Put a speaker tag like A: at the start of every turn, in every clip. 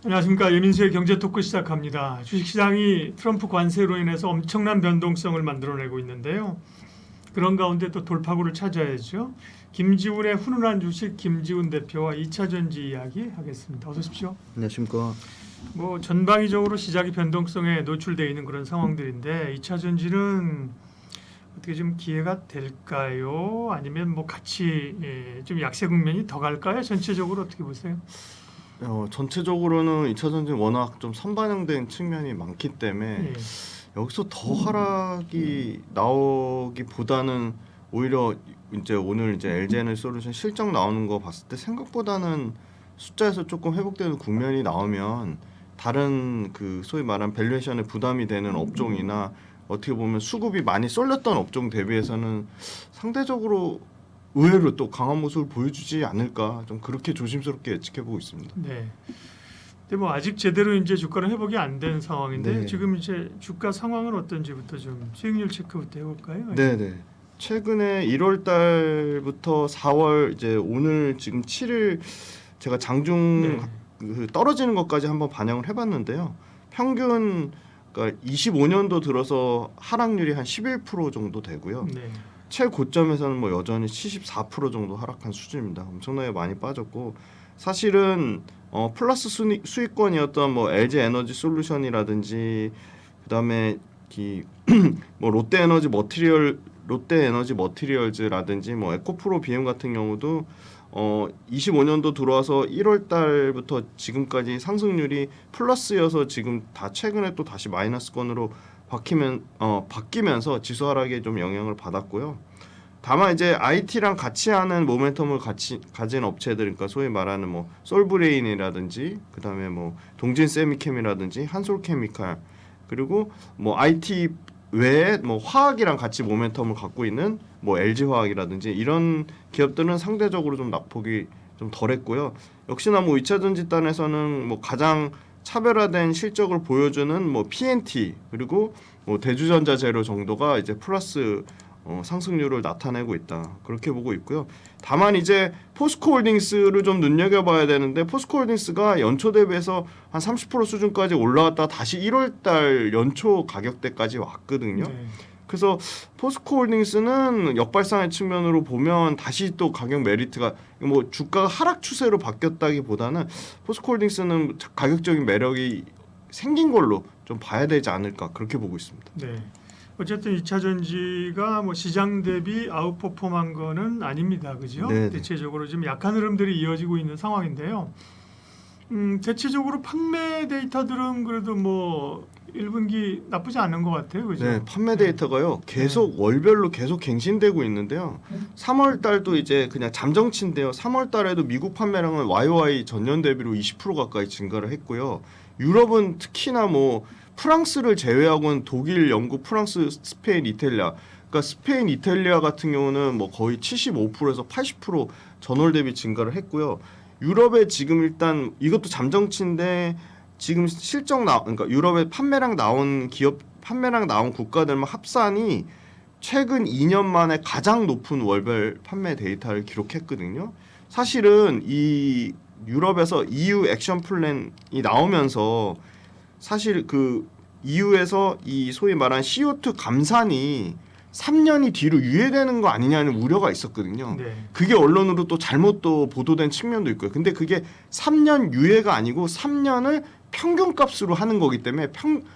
A: 안녕하십니까. 유민수의 경제 토크 시작합니다. 주식시장이 트럼프 관세로 인해서 엄청난 변동성을 만들어내고 있는데요. 그런 가운데 또 돌파구를 찾아야죠. 김지훈의 훈훈한 주식 김지훈 대표와 2차전지 이야기 하겠습니다. 어서 오십시오.
B: 안녕하십니까.
A: 뭐 전방위적으로 시장이 변동성에 노출되어 있는 그런 상황들인데 2차전지는 어떻게 좀 기회가 될까요? 아니면 뭐 같이 좀 약세 국면이 더 갈까요? 전체적으로 어떻게 보세요?
B: 전체적으로는 2차 전지 워낙 좀 선반영된 측면이 많기 때문에 여기서 더 하락이 나오기보다는 오히려 오늘 LG에너지솔루션 실적 나오는 거 봤을 때 생각보다는 숫자에서 조금 회복되는 국면이 나오면 다른 그 소위 말한 밸류에이션에 부담이 되는 업종이나 어떻게 보면 수급이 많이 쏠렸던 업종 대비해서는 상대적으로 의외로 또 강한 모습을 보여주지 않을까, 좀 그렇게 조심스럽게 예측해보고 있습니다.
A: 네. 근데 뭐 아직 제대로 이제 주가는 회복이 안 된 상황인데
B: 네.
A: 지금 이제 주가 상황은 어떤지부터 좀 수익률 체크부터 해볼까요?
B: 네네. 최근에 1월 달부터 4월 오늘 지금 7일 제가 장중 그 떨어지는 것까지 한번 반영을 해봤는데요. 평균 그러니까 25년도 들어서 하락률이 한 11% 정도 되고요.
A: 네.
B: 최고점에서는 뭐 여전히 74% 정도 하락한 수준입니다. 엄청나게 많이 빠졌고 사실은 플러스 수익권이었던 뭐 LG 에너지 솔루션이라든지 그다음에 뭐 롯데 에너지 머티리얼즈라든지 뭐 에코프로 BM 같은 경우도 25년도 들어와서 1월 달부터 지금까지 상승률이 플러스여서 지금 다 최근에 또 다시 마이너스권으로 바뀌면서 지수 하락에 좀 영향을 받았고요. 다만 이제 IT랑 같이 하는 모멘텀을 가진 업체들, 그러니까 소위 말하는 뭐 솔브레인이라든지 그다음에 뭐 동진 세미캠이라든지 한솔케미칼 그리고 뭐 IT 외에 뭐 화학이랑 같이 모멘텀을 갖고 있는 뭐 LG화학이라든지 이런 기업들은 상대적으로 좀 낙폭이 좀 덜했고요. 역시나 뭐 2차 전지단에서는 뭐 가장 차별화된 실적을 보여주는 뭐 PNT 그리고 뭐 대주전자 재료 정도가 이제 플러스 상승률을 나타내고 있다. 그렇게 보고 있고요. 다만 이제 포스코홀딩스를 좀 눈여겨봐야 되는데 포스코홀딩스가 연초 대비해서 한 30% 수준까지 올라왔다 다시 1월달 연초 가격대까지 왔거든요.
A: 네.
B: 그래서 포스코홀딩스는 역발상의 측면으로 보면 다시 또 가격 메리트가 뭐 주가가 하락 추세로 바뀌었다기보다는 포스코홀딩스는 가격적인 매력이 생긴 걸로 좀 봐야 되지 않을까 그렇게 보고 있습니다.
A: 네. 어쨌든 2차 전지가 뭐 시장 대비 아웃퍼폼한 거는 아닙니다. 그죠?
B: 네네.
A: 대체적으로 좀 약한 흐름들이 이어지고 있는 상황인데요. 대체적으로 판매 데이터들은 그래도 뭐 1분기 나쁘지 않은 것 같아요. 그죠?
B: 네, 판매 데이터가요. 계속 월별로 계속 갱신되고 있는데요. 3월 달도 이제 그냥 잠정치인데요. 3월 달에도 미국 판매량은 YOY 전년 대비로 20% 가까이 증가를 했고요. 유럽은 특히나 뭐 프랑스를 제외하고는 독일, 영국, 프랑스, 스페인, 이탈리아. 그러니까 스페인, 이탈리아 같은 경우는 뭐 거의 75%에서 80% 전월 대비 증가를 했고요. 유럽에 지금 일단 이것도 잠정치인데 지금 그러니까 유럽에 판매량 나온 국가들만 합산이 최근 2년 만에 가장 높은 월별 판매 데이터를 기록했거든요. 사실은 이 유럽에서 EU 액션 플랜이 나오면서 사실 그 EU에서 이 소위 말한 CO2 감산이 3년이 뒤로 유예되는 거 아니냐는 우려가 있었거든요.
A: 네.
B: 그게 언론으로 또 잘못 또 보도된 측면도 있고요. 근데 그게 3년 유예가 아니고 3년을 평균값으로 하는 거기 때문에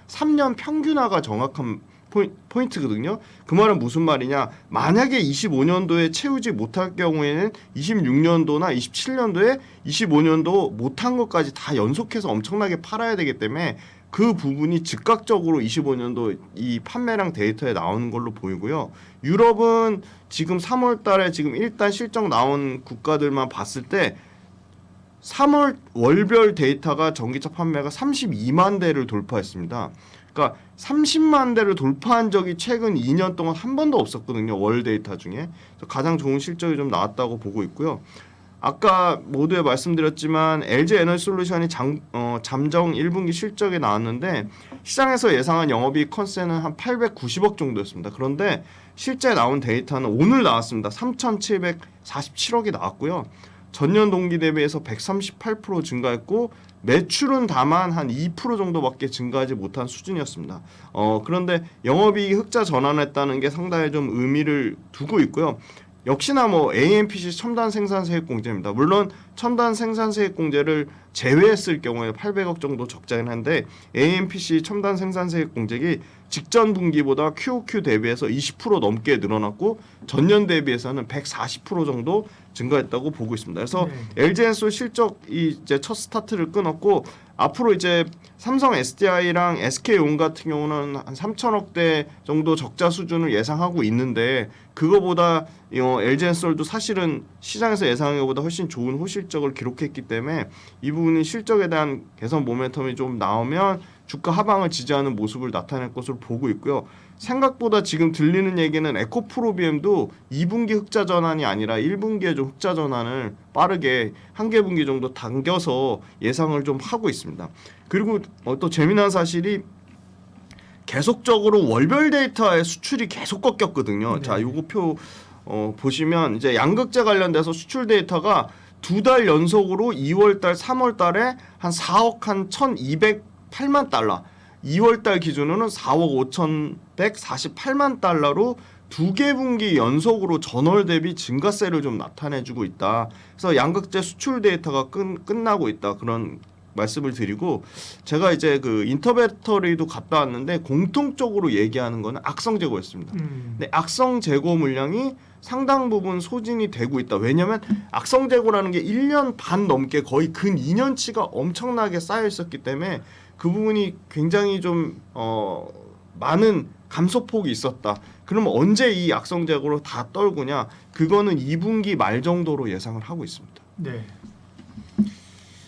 B: 3년 평균화가 정확한 포인트거든요. 그 말은 무슨 말이냐? 만약에 25년도에 채우지 못할 경우에는 26년도나 27년도에 25년도 못한 것까지 다 연속해서 엄청나게 팔아야 되기 때문에 그 부분이 즉각적으로 25년도 이 판매량 데이터에 나오는 걸로 보이고요. 유럽은 지금 3월 달에 지금 일단 실적 나온 국가들만 봤을 때 3월 월별 데이터가 전기차 판매가 32만 대를 돌파했습니다. 그러니까 30만 대를 돌파한 적이 최근 2년 동안 한 번도 없었거든요. 월 데이터 중에. 가장 좋은 실적이 좀 나왔다고 보고 있고요. 아까 모두에 말씀드렸지만 LG 에너지 솔루션이 잠정 1분기 실적에 나왔는데 시장에서 예상한 영업이익 컨센은 한 890억 정도였습니다. 그런데 실제 나온 데이터는 오늘 나왔습니다. 3,747억이 나왔고요. 전년 동기 대비해서 138% 증가했고 매출은 다만 한 2% 정도밖에 증가하지 못한 수준이었습니다. 그런데 영업이익이 흑자 전환했다는 게 상당히 좀 의미를 두고 있고요. 역시나 뭐 AMPC 첨단 생산세액공제입니다. 물론 첨단 생산세액공제를 제외했을 경우에 800억 정도 적자긴 한데 AMPC 첨단 생산세액공제기 직전 분기보다 QOQ 대비해서 20% 넘게 늘어났고 전년 대비해서는 140% 정도 증가했다고 보고 있습니다. 그래서 LG엔솔 실적이 이제 첫 스타트를 끊었고 앞으로 이제 삼성 SDI랑 SK온 같은 경우는 한 3천억대 정도 적자 수준을 예상하고 있는데 그거보다 LG엔솔도 사실은 시장에서 예상한 것보다 훨씬 좋은 호실적을 기록했기 때문에 이 부분이 실적에 대한 개선 모멘텀이 좀 나오면 주가 하방을 지지하는 모습을 나타낼 것으로 보고 있고요. 생각보다 지금 들리는 얘기는 에코프로비엠도 2분기 흑자 전환이 아니라 1분기에 좀 흑자 전환을 빠르게 한 개 분기 정도 당겨서 예상을 좀 하고 있습니다. 그리고 또 재미난 사실이 계속적으로 월별 데이터의 수출이 계속 꺾였거든요.
A: 네.
B: 자, 요거 표 보시면 이제 양극재 관련돼서 수출 데이터가 2달 연속으로 2월달, 3월달에 한 4억 한 1,208만 달러, 2월달 기준으로는 4억 5,148만 달러로 두 개 분기 연속으로 전월 대비 증가세를 좀 나타내주고 있다. 그래서 양극재 수출 데이터가 끝나고 있다. 그런 말씀을 드리고 제가 이제 그 인터배터리도 갔다 왔는데 공통적으로 얘기하는 거는 악성 재고였습니다. 근데 악성 재고 물량이 상당 부분 소진이 되고 있다. 왜냐하면 악성 재고라는 게 1년 반 넘게 거의 근 2년치가 엄청나게 쌓여 있었기 때문에 그 부분이 굉장히 좀 많은 감소폭이 있었다. 그러면 언제 이 악성 재고로 다 떨구냐? 그거는 2분기 말 정도로 예상을 하고 있습니다.
A: 네.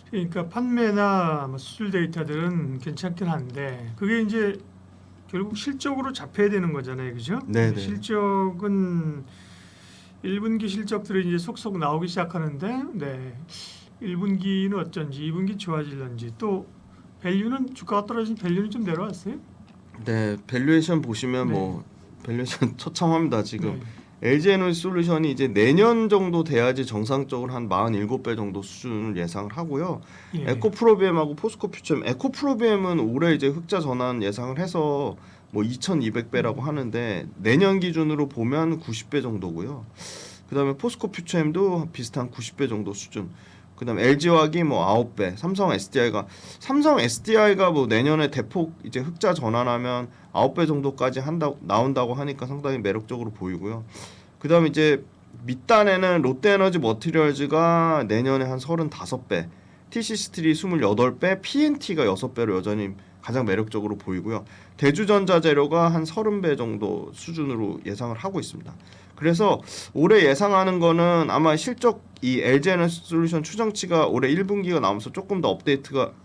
A: 그러니까 판매나 뭐 수출 데이터들은 괜찮긴 한데 그게 이제 결국 실적으로 잡혀야 되는 거잖아요, 그죠?
B: 네네.
A: 실적은 1분기 실적들이 이제 속속 나오기 시작하는데, 네, 1분기는 어쩐지, 2분기 좋아질런지, 또 밸류는 주가가 떨어진 밸류는 좀 내려왔어요?
B: 네, 밸류에이션 보시면
A: 네.
B: 뭐 밸류에이션 처참합니다. 지금
A: 네.
B: LG에너지솔루션이 이제 내년 정도 돼야지 정상적으로 한 47배 정도 수준을 예상을 하고요.
A: 예.
B: 에코프로비엠하고 포스코퓨처엠, 에코프로비엠은 올해 이제 흑자 전환 예상을 해서 뭐 2,200배라고 하는데 내년 기준으로 보면 90배 정도고요. 그다음에 포스코퓨처엠도 비슷한 90배 정도 수준. 그다음에 LG화학이 뭐 9배, 삼성 SDI가 뭐 내년에 대폭 이제 흑자 전환하면 9배 정도까지 나온다고 하니까 상당히 매력적으로 보이고요. 그다음에 이제 밑단에는 롯데에너지 머티리얼즈가 내년에 한 35배, TC스틸이 28배, PNT가 6배로 여전히 가장 매력적으로 보이고요. 대주전자재료가 한 30배 정도 수준으로 예상을 하고 있습니다. 그래서 올해 예상하는 거는 아마 실적 이 LG에너지솔루션 추정치가 올해 1분기가 나오면서 조금 더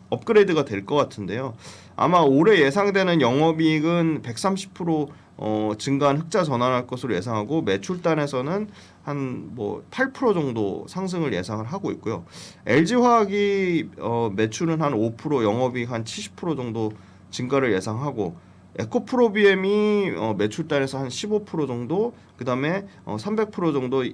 B: 업그레이드가 될 것 같은데요. 아마 올해 예상되는 영업이익은 130% 증가한 흑자 전환할 것으로 예상하고 매출단에서는 한 뭐 8% 정도 상승을 예상을 하고 있고요. LG화학이 매출은 한 5%, 영업이익 한 70% 정도 증가를 예상하고 에코프로비엠이 매출단에서 한 15% 정도, 그다음에 300% 정도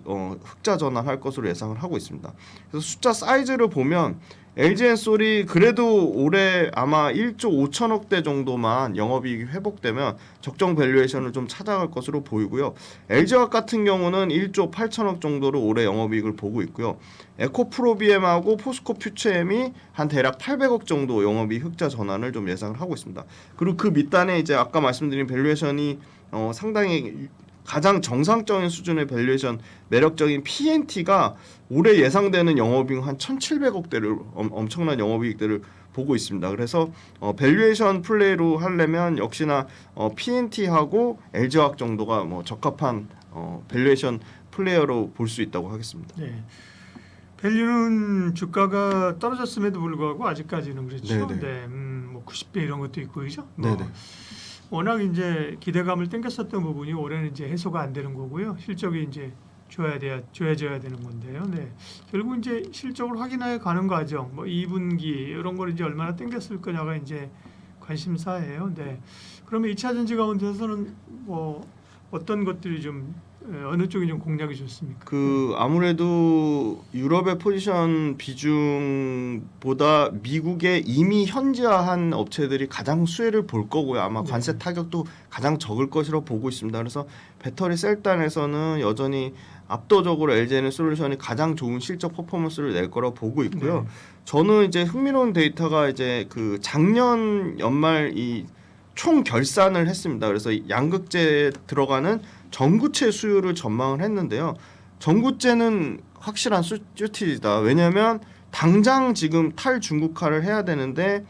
B: 흑자 전환할 것으로 예상을 하고 있습니다. 그래서 숫자 사이즈를 보면 LG엔솔이 그래도 올해 아마 1조 5천억대 정도만 영업이익이 회복되면 적정 밸류에이션을 좀 찾아갈 것으로 보이고요. LG화학 같은 경우는 1조 8천억 정도로 올해 영업이익을 보고 있고요. 에코프로비엠하고 포스코퓨처엠이 한 대략 800억 정도 영업이익 흑자 전환을 좀 예상을 하고 있습니다. 그리고 그 밑단에 이제 아까 말씀드린 밸류에이션이 상당히 가장 정상적인 수준의 밸류에이션 매력적인 PNT가 올해 예상되는 영업이익 한 1,700억대를 엄청난 영업이익들을 보고 있습니다. 그래서 밸류에이션 플레이로 하려면 역시나 PNT하고 LG화학 정도가 뭐 적합한 밸류에이션 플레이어로 볼 수 있다고 하겠습니다.
A: 네. 밸류는 주가가 떨어졌음에도 불구하고 아직까지는 그렇죠.
B: 네네.
A: 네, 뭐 90배 이런 것도 있고 그죠?
B: 네네.
A: 워낙 이제 기대감을 땡겼었던 부분이 올해는 이제 해소가 안 되는 거고요. 실적이 이제 좋아져야 되는 건데요. 네. 결국 이제 실적을 확인해 가는 과정, 뭐 2분기 이런 걸 이제 얼마나 땡겼을 거냐가 이제 관심사예요. 네. 그러면 2차 전지 가운데서는 뭐 어떤 것들이 좀 어느 쪽이 좀 공략이 좋습니까?
B: 그 아무래도 유럽의 포지션 비중보다 미국에 이미 현지화한 업체들이 가장 수혜를 볼 거고요. 아마 관세 타격도 가장 적을 것이라고 보고 있습니다. 그래서 배터리 셀단에서는 여전히 압도적으로 LG 에너솔루션이 가장 좋은 실적 퍼포먼스를 낼 거라고 보고 있고요. 저는 이제 흥미로운 데이터가 이제 그 작년 연말 이 총 결산을 했습니다. 그래서 양극재에 들어가는 전구체 수요를 전망을 했는데요. 전구체는 확실한 수치이다. 왜냐하면 당장 지금 탈중국화를 해야 되는데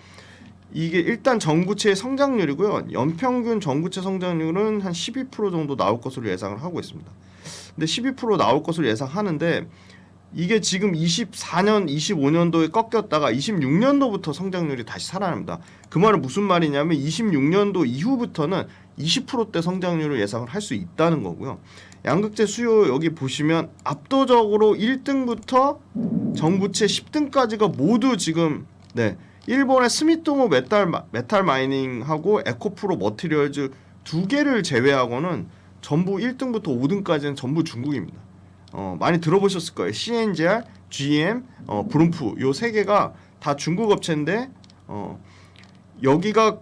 B: 이게 일단 전구체의 성장률이고요. 연평균 전구체 성장률은 한 12% 정도 나올 것으로 예상을 하고 있습니다. 근데 12% 나올 것으로 예상하는데 이게 지금 24년, 25년도에 꺾였다가 26년도부터 성장률이 다시 살아납니다. 그 말은 무슨 말이냐면 26년도 이후부터는 20%대 성장률을 예상을 할 수 있다는 거고요. 양극재 수요 여기 보시면 압도적으로 1등부터 전구체 10등까지가 모두 지금 일본의 스미토모 메탈 마이닝하고 에코프로 머티리얼즈 두 개를 제외하고는 전부 1등부터 5등까지는 전부 중국입니다. 많이 들어보셨을 거예요. CNGR, GM, 브룸프 요 세 개가 다 중국 업체인데 여기가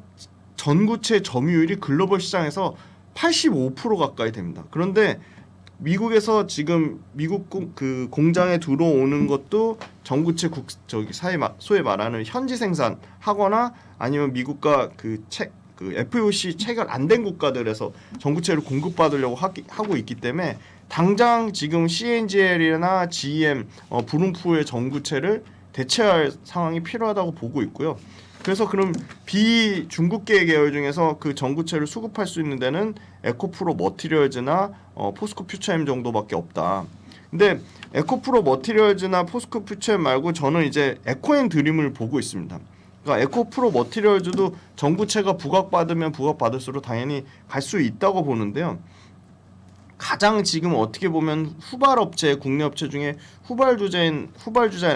B: 전구체 점유율이 글로벌 시장에서 85% 가까이 됩니다. 그런데 미국에서 지금 미국 그 공장에 들어오는 것도 전구체 소위 말하는 현지 생산하거나 아니면 미국과 그 FOC 체결 안 된 국가들에서 전구체를 공급받으려고 하고 있기 때문에 당장 지금 CNGL이나 GM, 브룸프의 전구체를 대체할 상황이 필요하다고 보고 있고요. 그래서 그럼 비중국계 계열 중에서 그 전구체를 수급할 수 있는 데는 에코프로 머티리얼즈나 포스코 퓨처엠 정도밖에 없다. 근데 에코프로 머티리얼즈나 포스코 퓨처엠 말고 저는 이제 에코앤드림을 보고 있습니다. 그러니까 에코프로 머티리얼즈도 전구체가 부각받으면 부각받을수록 당연히 갈 수 있다고 보는데요. 가장 지금 어떻게 보면 후발업체, 국내 업체 중에 후발주자인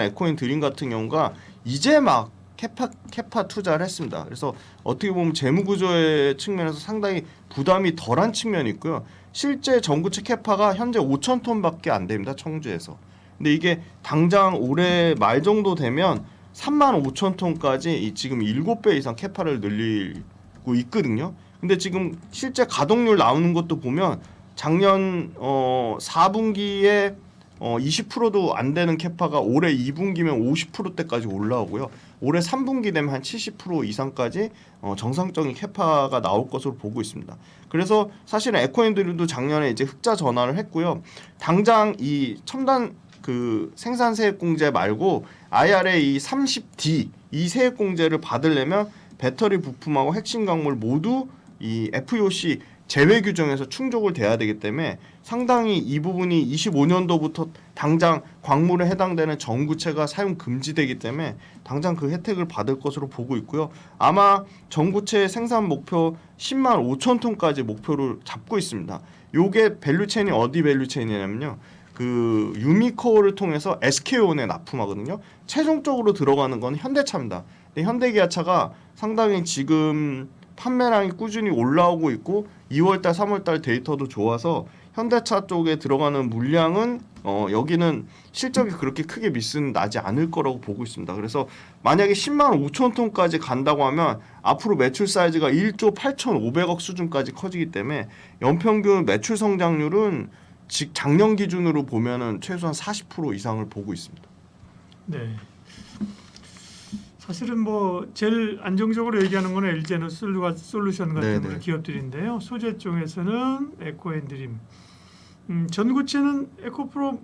B: 에코앤드림 같은 경우가 이제 막 캐파 투자를 했습니다. 그래서 어떻게 보면 재무구조의 측면에서 상당히 부담이 덜한 측면이 있고요. 실제 전구체 캐파가 현재 5천 톤밖에 안 됩니다. 청주에서. 근데 이게 당장 올해 말 정도 되면 3만 5천 톤까지 지금 7배 이상 캐파를 늘리고 있거든요. 근데 지금 실제 가동률 나오는 것도 보면 작년 4분기에 20%도 안 되는 캐파가 올해 2분기면 50%대까지 올라오고요. 올해 3분기 되면 한 70% 이상까지 정상적인 캐파가 나올 것으로 보고 있습니다. 그래서 사실은 에코앤드림도 작년에 이제 흑자 전환을 했고요. 당장 이 첨단 그 생산 세액 공제 말고 IRA 이 30D 이 세액 공제를 받으려면 배터리 부품하고 핵심 광물 모두 이 FEOC 제외 규정에서 충족을 돼야 되기 때문에 상당히 이 부분이 25년도부터 당장 광물에 해당되는 전구체가 사용 금지되기 때문에 당장 그 혜택을 받을 것으로 보고 있고요. 아마 전구체 생산 목표 10만 5천 톤까지 목표를 잡고 있습니다. 요게 밸류체인이 어디 밸류체인이냐면요. 그 유미코어를 통해서 SK온에 납품하거든요. 최종적으로 들어가는 건 현대차입니다. 근데 현대기아차가 상당히 지금 판매량이 꾸준히 올라오고 있고 2월달, 3월달 데이터도 좋아서 현대차 쪽에 들어가는 물량은 여기는 실적이 그렇게 크게 미스는 나지 않을 거라고 보고 있습니다. 그래서 만약에 10만 5천 톤까지 간다고 하면 앞으로 매출 사이즈가 1조 8,500억 수준까지 커지기 때문에 연평균 매출 성장률은 작년 기준으로 보면은 최소한 40% 이상을 보고 있습니다.
A: 네. 사실은 뭐 제일 안정적으로 얘기하는 거는 LG 에너솔루션 같은
B: 네네.
A: 기업들인데요. 소재 쪽에서는 에코앤드림, 전구체는 에코프로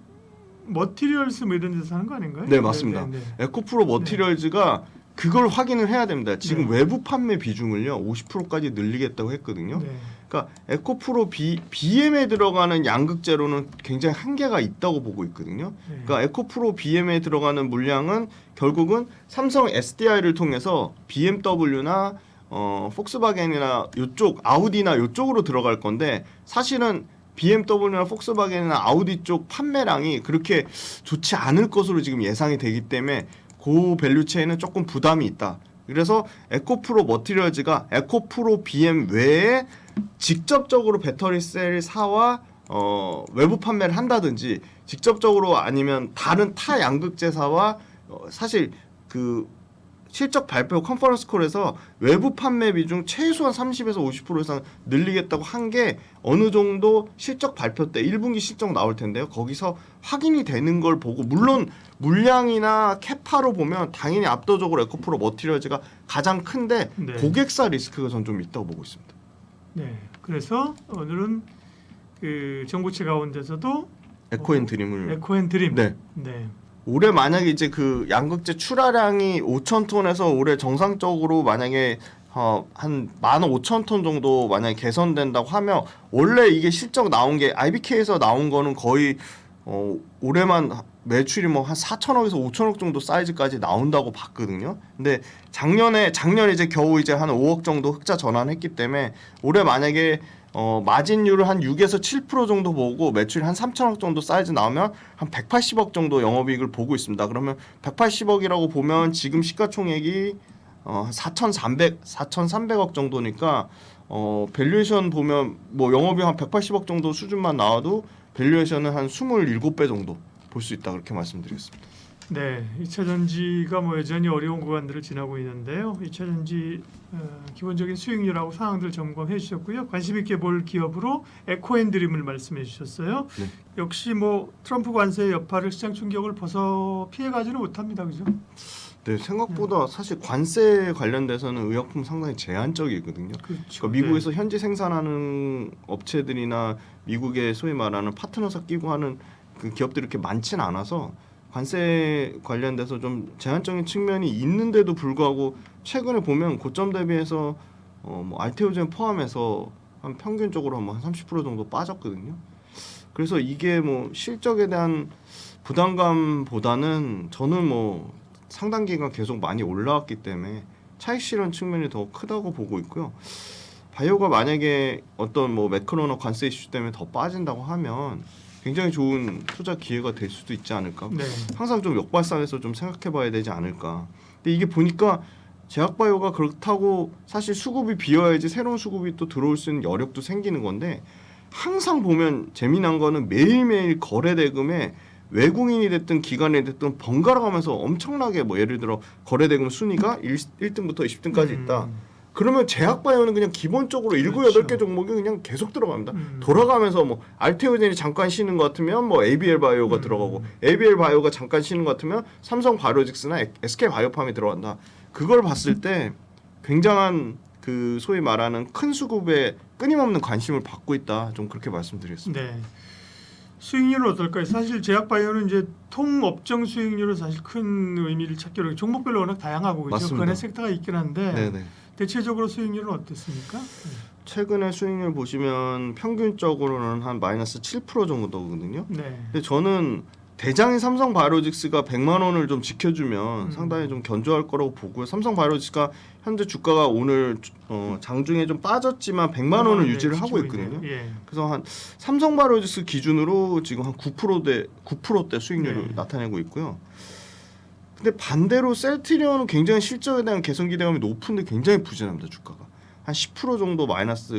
A: 머티리얼스 뭐 이런 데서 하는 거 아닌가요?
B: 네, 맞습니다. 에코프로 머티리얼즈가 그걸 확인을 해야 됩니다. 지금 외부 판매 비중을요 50%까지 늘리겠다고 했거든요.
A: 네.
B: 그러니까 에코프로 BM에 들어가는 양극재로는 굉장히 한계가 있다고 보고 있거든요.
A: 네.
B: 그러니까 에코프로 BM에 들어가는 물량은 결국은 삼성 SDI를 통해서 BMW나 폭스바겐이나 요쪽 아우디나 요쪽으로 들어갈 건데 사실은 BMW나 폭스바겐이나 아우디 쪽 판매량이 그렇게 좋지 않을 것으로 지금 예상이 되기 때문에 그 밸류체인은 조금 부담이 있다. 그래서 에코프로 머티리얼즈가 에코프로 BM 외에 직접적으로 배터리 셀 사와 외부 판매를 한다든지 직접적으로 아니면 다른 타 양극재사와 사실 그 실적 발표 컨퍼런스 콜에서 외부 판매 비중 최소한 30에서 50% 이상 늘리겠다고 한 게 어느 정도 실적 발표 때 1분기 실적 나올 텐데요. 거기서 확인이 되는 걸 보고 물론 물량이나 캐파로 보면 당연히 압도적으로 에코프로 머티리얼즈가 가장 큰데
A: 네.
B: 고객사 리스크가 전 좀 있다고 보고 있습니다.
A: 네. 그래서 오늘은 그 정부채 가운데서도
B: 에코앤드림을
A: 에코앤드림.
B: 네.
A: 네.
B: 올해 만약에 이제 그 양극재 출하량이 5,000톤에서 올해 정상적으로 만약에 한 15,000톤 정도 만약에 개선된다고 하면 원래 이게 실적 나온 게 IBK에서 나온 거는 거의 올해만 매출이 뭐 한 4천억에서 5천억 정도 사이즈까지 나온다고 봤거든요. 근데 작년에 이제 겨우 이제 한 5억 정도 흑자 전환했기 때문에 올해 만약에 마진율을 한 6에서 7% 정도 보고 매출이 한 3천억 정도 사이즈 나오면 한 180억 정도 영업이익을 보고 있습니다. 그러면 180억이라고 보면 지금 시가총액이 4,300억 정도니까 밸류에이션 보면 뭐 영업이익 한 180억 정도 수준만 나와도 밸류에이션은 한 27배 정도 볼 수 있다 그렇게 말씀드리겠습니다.
A: 네, 2차 전지가 뭐 여전히 어려운 구간들을 지나고 있는데요. 2차 전지 기본적인 수익률하고 상황들 점검해 주셨고요. 관심 있게 볼 기업으로 에코앤드림을 말씀해 주셨어요.
B: 네.
A: 역시 뭐 트럼프 관세의 여파를 시장 충격을 벗어 피해가지는 못합니다, 그죠?
B: 네, 생각보다 사실 관세 관련돼서는 의약품 상당히 제한적이거든요.
A: 그렇죠.
B: 그러니까 미국에서 현지 생산하는 업체들이나 미국의 소위 말하는 파트너사 끼고 하는 그 기업들이 이렇게 많지는 않아서 관세 관련돼서 좀 제한적인 측면이 있는데도 불구하고 최근에 보면 고점 대비해서 뭐 알테오젠 포함해서 한 평균적으로 한 30% 정도 빠졌거든요. 그래서 이게 뭐 실적에 대한 부담감보다는 저는 뭐 상당 기간 계속 많이 올라왔기 때문에 차익 실현 측면이 더 크다고 보고 있고요. 바이오가 만약에 어떤 뭐 매크로나 관세 이슈 때문에 더 빠진다고 하면 굉장히 좋은 투자 기회가 될 수도 있지 않을까.
A: 네.
B: 항상 좀 역발상해서 좀 생각해봐야 되지 않을까. 근데 이게 보니까 제약바이오가 그렇다고 사실 수급이 비어야지 새로운 수급이 또 들어올 수 있는 여력도 생기는 건데 항상 보면 재미난 거는 매일매일 거래 대금에 외국인이 됐든 기관이 됐든 번갈아 가면서 엄청나게 뭐 예를 들어 거래 대금 순위가 1등부터 20등까지 있다. 그러면 제약바이오는 그냥 기본적으로 7,
A: 그렇죠.
B: 8개 종목이 그냥 계속 들어갑니다. 돌아가면서 뭐 알테오젠이 잠깐 쉬는 것 같으면 뭐 ABL 바이오가 들어가고 ABL 바이오가 잠깐 쉬는 것 같으면 삼성 바이오직스나 SK 바이오팜이 들어간다. 그걸 봤을 때 굉장한 그 소위 말하는 큰 수급에 끊임없는 관심을 받고 있다. 좀 그렇게 말씀드리겠습니다.
A: 네. 수익률은 어떨까요? 사실 제약바이오는 이제 통업종 수익률은 사실 큰 의미를 찾기로 해요. 종목별로 워낙 다양하고 그렇죠.
B: 맞습니다.
A: 그네 섹터가 있긴 한데
B: 네네.
A: 대체적으로 수익률은 어땠습니까?
B: 최근에 수익률 보시면 평균적으로는 한 마이너스 7% 정도거든요.
A: 네.
B: 근데 저는 대장인 삼성 바이오로직스가 100만 원을 좀 지켜주면 상당히 좀 견조할 거라고 보고요. 삼성 바이오로직스가 현재 주가가 오늘 장중에 좀 빠졌지만 100만 원을 유지를 하고 있거든요.
A: 예.
B: 그래서 한 삼성 바이오로직스 기준으로 지금 한 9%대 수익률을
A: 네.
B: 나타내고 있고요. 근데 반대로 셀트리온은 굉장히 실적에 대한 개선 기대감이 높은데 굉장히 부진합니다. 주가가 한 10% 정도 마이너스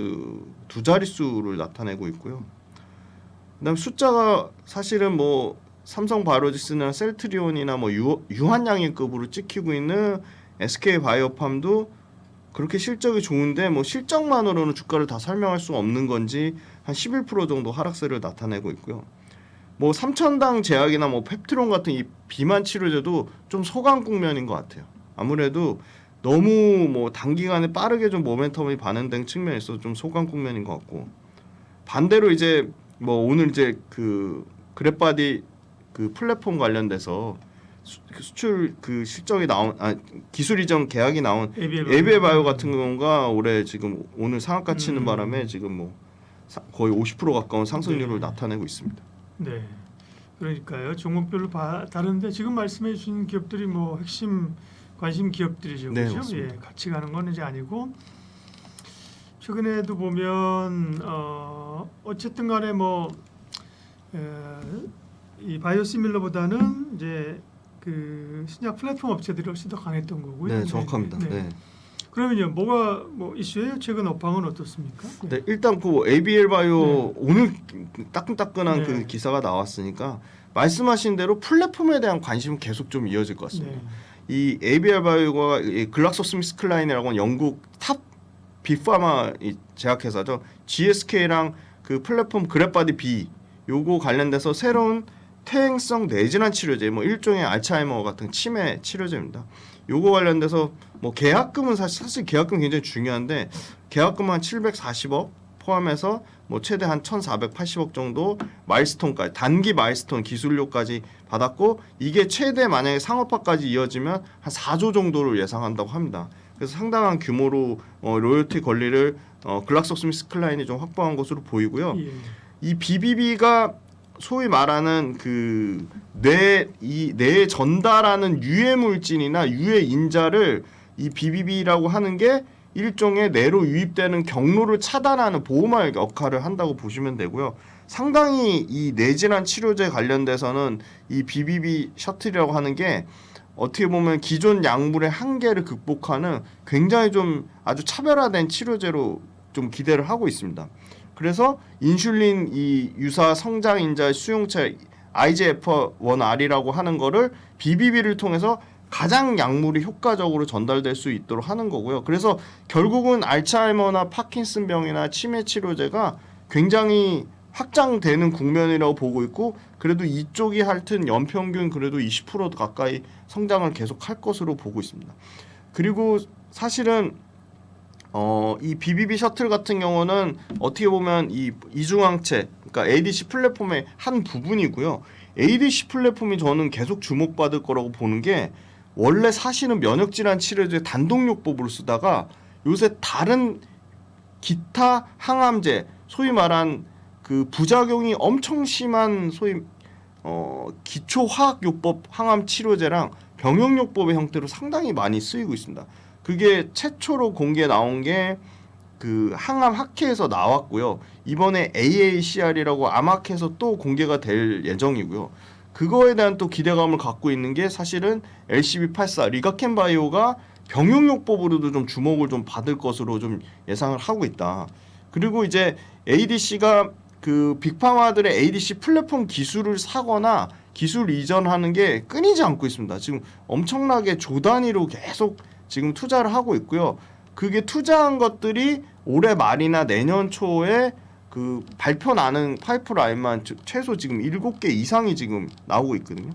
B: 두 자릿수를 나타내고 있고요. 그다음 숫자가 사실은 뭐 삼성 바이오로직스나 셀트리온이나 뭐 유한양행급으로 찍히고 있는 SK 바이오팜도 그렇게 실적이 좋은데 뭐 실적만으로는 주가를 다 설명할 수 없는 건지 한 11% 정도 하락세를 나타내고 있고요. 뭐 삼천당 제약이나 뭐 펩트론 같은 이 비만 치료제도 좀 소강 국면인 것 같아요. 아무래도 너무 뭐 단기간에 빠르게 좀 모멘텀이 반영된 측면에 있어서 좀 소강 국면인 것 같고 반대로 이제 뭐 오늘 이제 그 그랩바디 그 플랫폼 관련돼서 수출 그 실적이 나온 기술 이전 계약이 나온 ABL 바이오 같은 경우가 올해 지금 오늘 상한가 치는 바람에 지금 뭐 거의 50% 가까운 상승률을 나타내고 있습니다.
A: 네. 그러니까요. 종목별로 다른데 지금 말씀해 주신 기업들이 뭐 핵심 관심 기업들이죠.
B: 네,
A: 그렇죠?
B: 맞습니다.
A: 예, 같이 가는 건 이제 아니고 최근에도 보면 어쨌든 간에 뭐 이 바이오시밀러보다는 이제 그 신약 플랫폼 업체들이 훨씬 더 강했던 거고요.
B: 네, 정확합니다. 네.
A: 그러면요, 뭐가 뭐 이슈예요? 최근 업황은 어떻습니까?
B: 네, 일단 그 ABL 바이오 오늘 따끈따끈한
A: 네.
B: 그 기사가 나왔으니까 말씀하신 대로 플랫폼에 대한 관심은 계속 좀 이어질 것 같습니다.
A: 네.
B: 이 ABL 바이오가 이 글락소스미스클라인이라고 하는 영국 탑 빅파마 이 제약회사죠. GSK랑 그 플랫폼 그랩바디 B 요거 관련돼서 새로운 퇴행성 뇌질환 치료제, 뭐 일종의 알츠하이머 같은 치매 치료제입니다. 요거 관련돼서 뭐 계약금은 사실 계약금 굉장히 중요한데 계약금 한 740억 포함해서 뭐 최대 한 1,480억 정도 마일스톤까지 단기 마일스톤 기술료까지 받았고 이게 최대 만약에 상업화까지 이어지면 한 4조 정도를 예상한다고 합니다. 그래서 상당한 규모로 로열티 권리를 글락소스미스클라인이 좀 확보한 것으로 보이고요.
A: 예.
B: 이 BBB가 소위 말하는 그 뇌에 전달하는 유해 물질이나 유해 인자를 이 BBB라고 하는 게 일종의 뇌로 유입되는 경로를 차단하는 보호막 역할을 한다고 보시면 되고요. 상당히 이 뇌질환 치료제 관련돼서는 이 BBB 셔틀이라고 하는 게 어떻게 보면 기존 약물의 한계를 극복하는 굉장히 좀 아주 차별화된 치료제로 좀 기대를 하고 있습니다. 그래서 인슐린 이 유사 성장 인자 수용체 IGF-1R이라고 하는 거를 BBB를 통해서 가장 약물이 효과적으로 전달될 수 있도록 하는 거고요. 그래서 결국은 알츠하이머나 파킨슨병이나 치매 치료제가 굉장히 확장되는 국면이라고 보고 있고 그래도 이쪽이 하여튼 연평균 그래도 20% 가까이 성장을 계속할 것으로 보고 있습니다. 그리고 사실은 이 BBB 셔틀 같은 경우는 어떻게 보면 이 이중항체, 그러니까 ADC 플랫폼의 한 부분이고요. ADC 플랫폼이 저는 계속 주목받을 거라고 보는 게 원래 사실은 면역질환 치료제 단독요법으로 쓰다가 요새 다른 기타 항암제, 소위 말한 그 부작용이 엄청 심한 소위 기초화학요법 항암 치료제랑 병용요법의 형태로 상당히 많이 쓰이고 있습니다. 그게 최초로 공개 나온 게 그 항암 학회에서 나왔고요. 이번에 AACR이라고 암학회에서 또 공개가 될 예정이고요. 그거에 대한 또 기대감을 갖고 있는 게 사실은 LCB84 리가켄바이오가 병용요법으로도 좀 주목을 좀 받을 것으로 좀 예상을 하고 있다. 그리고 이제 ADC가 그 빅파마들의 ADC 플랫폼 기술을 사거나 기술 이전하는 게 끊이지 않고 있습니다. 지금 엄청나게 조 단위로 계속 지금 투자를 하고 있고요. 그게 투자한 것들이 올해 말이나 내년 초에 그 발표 나는 파이프라인만 최소 지금 7개 이상이 지금 나오고 있거든요.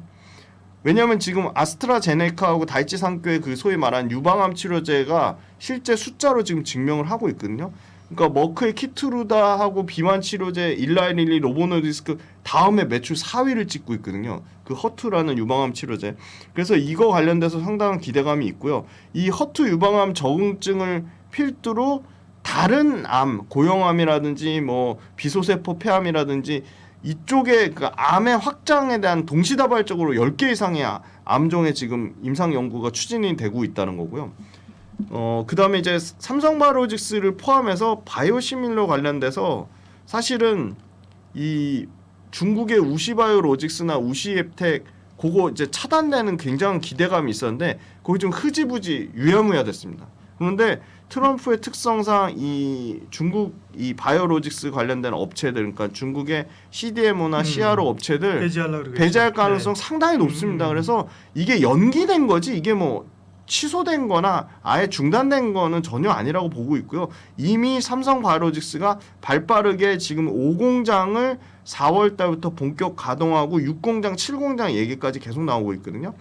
B: 왜냐하면 지금 아스트라제네카하고 다이치상교의 그 소위 말하는 유방암 치료제가 실제 숫자로 지금 증명을 하고 있거든요. 그러니까 머크의 키트루다하고 비만 치료제 일라이릴리 로보노디스크 다음에 매출 4위를 찍고 있거든요. 그 허투라는 유방암 치료제. 그래서 이거 관련돼서 상당한 기대감이 있고요. 이 허투 유방암 적응증을 필두로 다른 암, 고형암이라든지 뭐 비소세포 폐암이라든지 이쪽에 그 암의 확장에 대한 동시다발적으로 10개 이상의 암종에 지금 임상 연구가 추진이 되고 있다는 거고요. 그다음에 이제 삼성바이오로직스를 포함해서 바이오시밀러 관련돼서 사실은 이 중국의 우시바이오로직스나 우시앱텍 그거 이제 차단되는 굉장한 기대감이 있었는데 거기 좀 흐지부지 유야무야 됐습니다. 그런데 트럼프의 특성상 이 중국 이 바이오로직스 관련된 업체들, 그러니까 중국의 CDMO나 CRO 업체들 배제할 가능성 상당히 높습니다. 그래서 이게 연기된 거지 이게 뭐 취소된 거나 아예 중단된 거는 전혀 아니라고 보고 있고요. 이미 삼성바이오로직스가 발빠르게 지금 5공장을 4월 달부터 본격 가동하고 6공장, 7공장 얘기까지 계속 나오고 있거든요.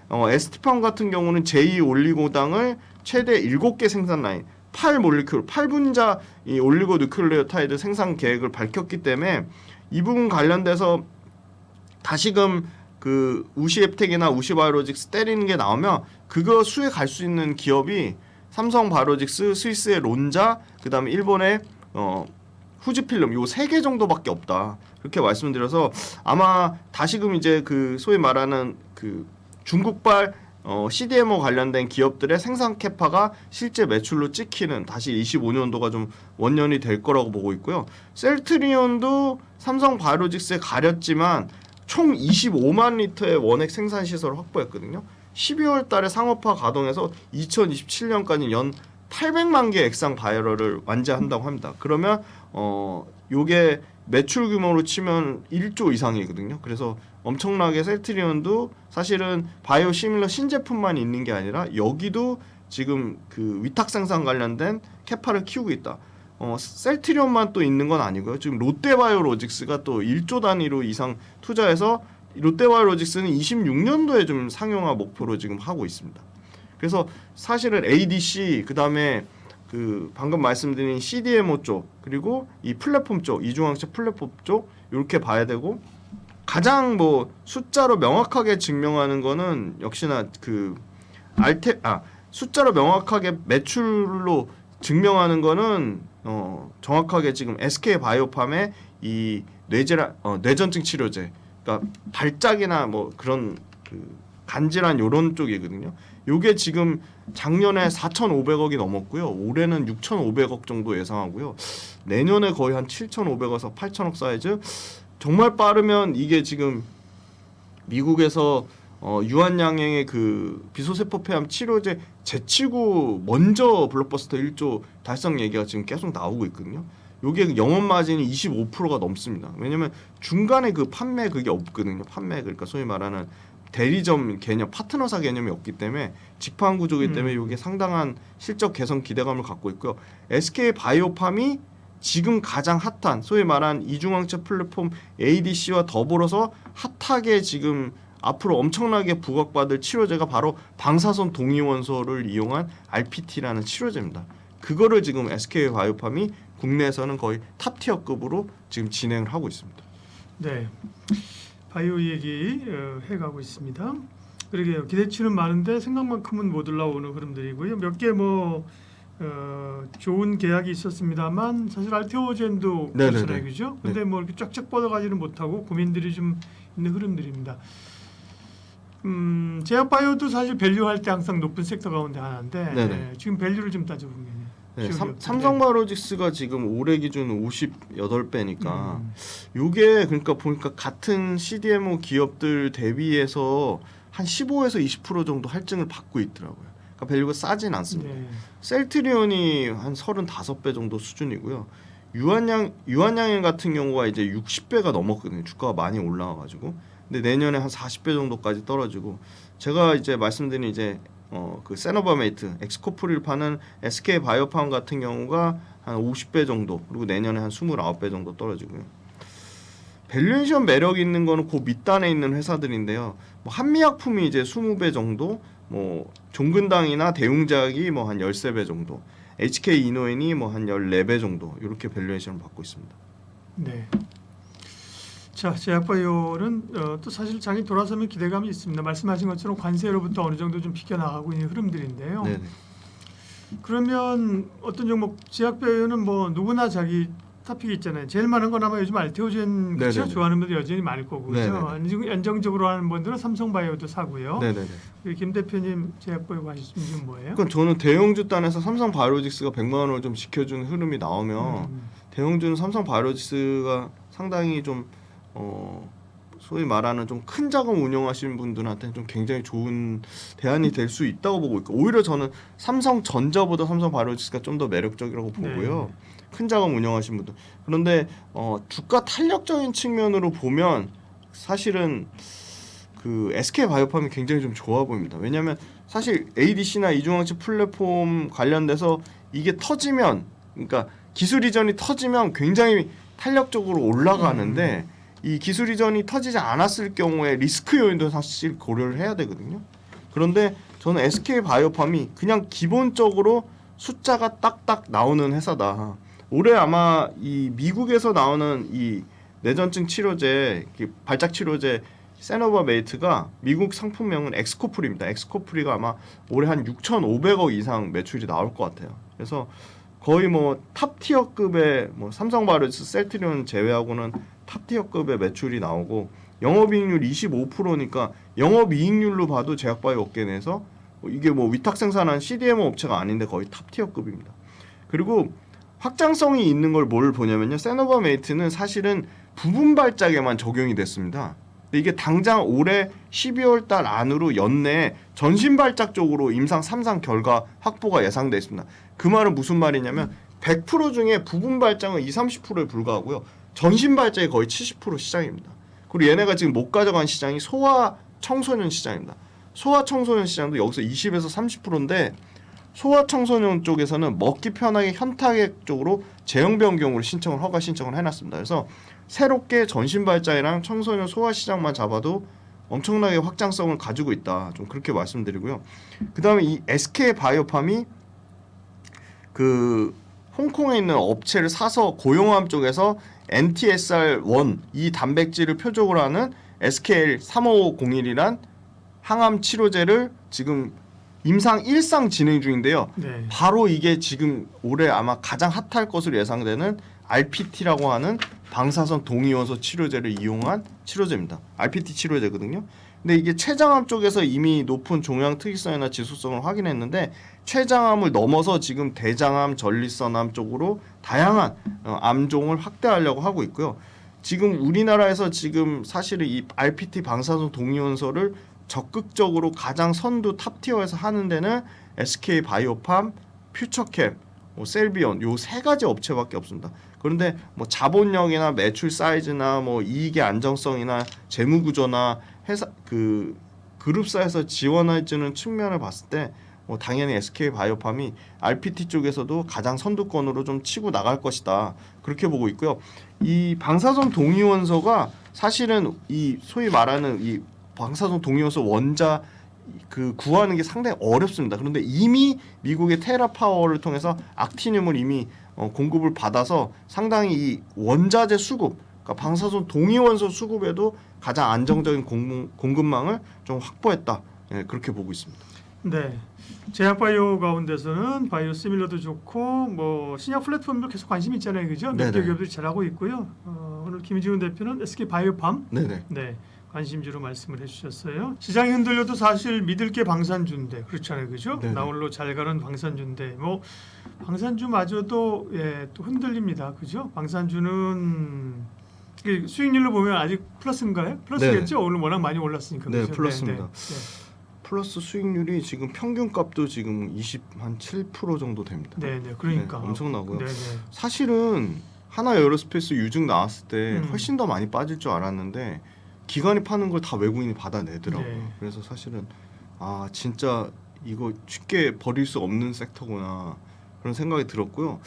B: 에스티팜 같은 경우는 제2올리고당을 최대 7개 생산 라인, 8몰리큘, 8분자 이 올리고누클레오타이드 생산 계획을 밝혔기 때문에 이 부분 관련돼서 다시금 그 우시앱텍이나 우시바이오로직스 때리는 게 나오면 그거 수에 갈 수 있는 기업이 삼성바이오로직스, 스위스의 론자, 그다음에 일본의 후지필름 요 3개 정도밖에 없다. 그렇게 말씀드려서 아마 다시금 이제 그 소위 말하는 그 중국발 CDMO 관련된 기업들의 생산 캐파가 실제 매출로 찍히는 다시 25년도가 좀 원년이 될 거라고 보고 있고요. 셀트리온도 삼성바이오로직스에 가렸지만 총 25만 리터의 원액 생산 시설을 확보했거든요. 12월 달에 상업화 가동해서 2027년까지 연 800만 개 액상 바이럴을 완제한다고 합니다. 그러면 요게 매출 규모로 치면 1조 이상이거든요. 그래서 엄청나게 셀트리온도 사실은 바이오 시밀러 신제품만 있는 게 아니라 여기도 지금 그 위탁 생산 관련된 캐파를 키우고 있다. 셀트리온만 또 있는 건 아니고요. 지금 롯데바이오로직스가 또 1조 단위로 이상 투자해서 롯데바이오로직스는 26년도에 좀 상용화 목표로 지금 하고 있습니다. 그래서 사실은 ADC 그다음에 그 방금 말씀드린 CDMO 쪽 그리고 이 플랫폼 쪽 이중항체 플랫폼 쪽 이렇게 봐야 되고 가장 뭐 숫자로 명확하게 증명하는 거는 역시나 그 숫자로 명확하게 매출로 증명하는 거는 정확하게 지금 SK 바이오팜의 이 뇌전증 치료제 그러니까 발작이나 뭐 그런 그 간질환 요런 쪽이거든요. 요게 지금 작년에 4,500억이 넘었고요. 올해는 6,500억 정도 예상하고요. 내년에 거의 한 7,500억에서 8,000억 사이즈. 정말 빠르면 이게 지금 미국에서 유한양행의 그 비소세포 폐암 치료제 제치고 먼저 블록버스터 1조 달성 얘기가 지금 계속 나오고 있거든요. 요게 영업 마진이 25%가 넘습니다. 왜냐면 중간에 그 판매 그게 없거든요. 판매 그러니까 소위 말하는 대리점 개념, 파트너사 개념이 없기 때문에 직판 구조이기 때문에 이게 상당한 실적 개선 기대감을 갖고 있고요. SK 바이오팜이 지금 가장 핫한 소위 말한 이중항체 플랫폼 ADC와 더불어서 핫하게 지금 앞으로 엄청나게 부각받을 치료제가 바로 방사선 동위원소를 이용한 RPT라는 치료제입니다. 그거를 지금 SK 바이오팜이 국내에서는 거의 탑티어급으로 지금 진행을 하고 있습니다.
A: 네. 바이오 얘기 해가고 있습니다. 그러게요. 기대치는 많은데 생각만큼은 못 올라오는 흐름들이고요. 몇 개 뭐 좋은 계약이 있었습니다만 사실 알테오젠도 그렇잖아요, 그죠? 근데 뭐 이렇게 쫙쫙 뻗어가지는 못하고 고민들이 좀 있는 흐름들입니다. 제약바이오도 사실 밸류할 때 항상 높은 섹터 가운데 하나인데 지금 밸류를 좀 따져보면
B: 삼성바이오로직스가 지금 올해 기준 58배니까 요게 그러니까 보니까 같은 CDMO 기업들 대비해서 한 15에서 20% 정도 할증을 받고 있더라고요. 그러니까 밸류가 싸진 않습니다. 셀트리온이 한 35배 정도 수준이고요. 유한양행 같은 경우가 이제 60배가 넘었거든요. 주가가 많이 올라와가지고. 근데 내년에 한 40배 정도까지 떨어지고 제가 이제 말씀드린 이제 그 세노바메이트 엑스코프릴 파는 SK 바이오팜 같은 경우가 한 50배 정도 그리고 내년에 한 29배 정도 떨어지고요. 밸류에이션 매력 있는 거는 그 밑단에 있는 회사들인데요. 뭐 한미약품이 이제 20배 정도, 뭐 종근당이나 대웅작이 뭐 한 13배 정도, HK 이노엔이 뭐 한 14배 정도 이렇게 밸류에이션을 받고 있습니다.
A: 네. 자, 제약바이오는 또 사실 장이 돌아서면 기대감이 있습니다. 말씀하신 것처럼 관세로부터 어느 정도 좀 비껴나가고 있는 흐름들인데요.
B: 네네.
A: 그러면 어떤 종목 제약바이오는 뭐 누구나 자기 토픽이 있잖아요. 제일 많은 건 아마 요즘 알테오젠 그렇죠? 좋아하는 분들 여전히 많을 거고 그렇죠? 안정적으로 하는 분들은 삼성바이오도 사고요. 김 대표님 제약바이오 관심이 뭐예요?
B: 그러니까 저는 대형주 단에서 삼성바이오로직스가 100만 원을 좀 지켜주는 흐름이 나오면 대형주는 삼성바이오로직스가 상당히 좀 소위 말하는 좀 큰 자금 운영하시는 분들한테는 좀 굉장히 좋은 대안이 될 수 있다고 보고 있고 오히려 저는 삼성전자보다 삼성바이오로직스가 좀 더 매력적이라고 보고요. 큰 자금 운영하시는 분들. 그런데 주가 탄력적인 측면으로 보면 사실은 그 SK 바이오팜이 굉장히 좀 좋아 보입니다. 왜냐하면 사실 ADC나 이중항체 플랫폼 관련돼서 이게 터지면 그러니까 기술 이전이 터지면 굉장히 탄력적으로 올라가는데 이 기술 이전이 터지지 않았을 경우에 리스크 요인도 사실 고려를 해야 되거든요. 그런데 저는 SK 바이오팜이 그냥 기본적으로 숫자가 딱딱 나오는 회사다. 올해 아마 이 미국에서 나오는 이 뇌전증 치료제, 발작 치료제 세노바메이트가 미국 상품명은 엑스코프리입니다. 엑스코프리가 아마 올해 한 6,500억 이상 매출이 나올 것 같아요. 그래서 거의 뭐 탑티어급의 뭐 삼성바이오로직스, 셀트리온 제외하고는 탑티어급의 매출이 나오고 영업이익률 25%니까 영업이익률로 봐도 제약바이오 업계 내에서 이게 뭐 위탁 생산한 CDMO 업체가 아닌데 거의 탑티어급입니다. 그리고 확장성이 있는 걸 뭘 보냐면요. 세노바메이트는 사실은 부분 발작에만 적용이 됐습니다. 근데 이게 당장 올해 12월 달 안으로 연내에 전신 발작 쪽으로 임상 3상 결과 확보가 예상돼 있습니다. 그 말은 무슨 말이냐면 100% 중에 부분 발작은 20-30%에 불과하고요. 전신 발작이 거의 70% 시장입니다. 그리고 얘네가 지금 못 가져간 시장이 소아 청소년 시장입니다. 소아 청소년 시장도 여기서 20에서 30%인데 소아 청소년 쪽에서는 먹기 편하게 현타액 쪽으로 제형 변경으로 허가 신청을 해놨습니다. 그래서 새롭게 전신 발작이랑 청소년 소아 시장만 잡아도 엄청나게 확장성을 가지고 있다. 좀 그렇게 말씀드리고요. 그다음에 이 SK 바이오팜이 그 홍콩에 있는 업체를 사서 고용암 쪽에서 NTSR1 이 단백질을 표적으로 하는 SKL3501이란 항암 치료제를 지금 임상 1상 진행 중인데요.
A: 네.
B: 바로 이게 지금 올해 아마 가장 핫할 것으로 예상되는 RPT라고 하는 방사선 동위원소 치료제를 이용한 치료제입니다. RPT 치료제거든요. 근데 이게 췌장암 쪽에서 이미 높은 종양 특이성이나 지속성을 확인했는데 췌장암을 넘어서 지금 대장암, 전립선암 쪽으로 다양한 암종을 확대하려고 하고 있고요. 지금 우리나라에서 지금 사실은 이 RPT 방사선 동위원소를 적극적으로 가장 선두 탑티어에서 하는 데는 SK 바이오팜, 퓨처캠, 셀비온 요 세 가지 업체밖에 없습니다. 그런데 뭐 자본력이나 매출 사이즈나 뭐 이익의 안정성이나 재무 구조나 회사 그 그룹사에서 지원해주는 측면을 봤을 때 당연히 SK 바이오팜이 RPT 쪽에서도 가장 선두권으로 좀 치고 나갈 것이다. 그렇게 보고 있고요. 이 방사선 동위원소가 사실은 이 소위 말하는 이 방사선 동위원소 원자 그 구하는 게 상당히 어렵습니다. 그런데 이미 미국의 테라파워를 통해서 악티늄을 이미 공급을 받아서 상당히 이 원자재 수급, 그러니까 방사선 동위원소 수급에도 가장 안정적인 공급망을 좀 확보했다. 예, 그렇게 보고 있습니다.
A: 네. 제약바이오 가운데서는 바이오시밀러도 좋고 뭐 신약 플랫폼도 계속 관심 있잖아요, 그죠? 몇 개 기업들이 잘하고 있고요. 오늘 김지훈 대표는 SK 바이오팜
B: 네네.
A: 네 관심주로 말씀을 해주셨어요. 시장이 흔들려도 사실 믿을 게 방산주인데 그렇잖아요, 그죠?
B: 네네.
A: 나홀로 잘 가는 방산주인데 뭐 방산주마저도 예, 또 흔들립니다, 그죠? 방산주는 수익률로 보면 아직 플러스인가요? 플러스겠죠?
B: 네네.
A: 오늘 워낙 많이 올랐으니까.
B: 네,
A: 그죠?
B: 플러스입니다.
A: 네.
B: 플러스 수익률이 지금 평균값도 지금 7% 정도 됩니다.
A: 네, 네, 그러니까
B: 네, 엄청나고요.
A: 네, 네.
B: 사실은 하나 에어로스페이스 유증 나왔을 때 훨씬 더 많이 빠질 줄 알았는데 기관이 파는 걸 다 외국인이 받아내더라고요.
A: 네.
B: 그래서 사실은 아 진짜 이거 쉽게 버릴 수 없는 섹터구나 그런 생각이 들었고요.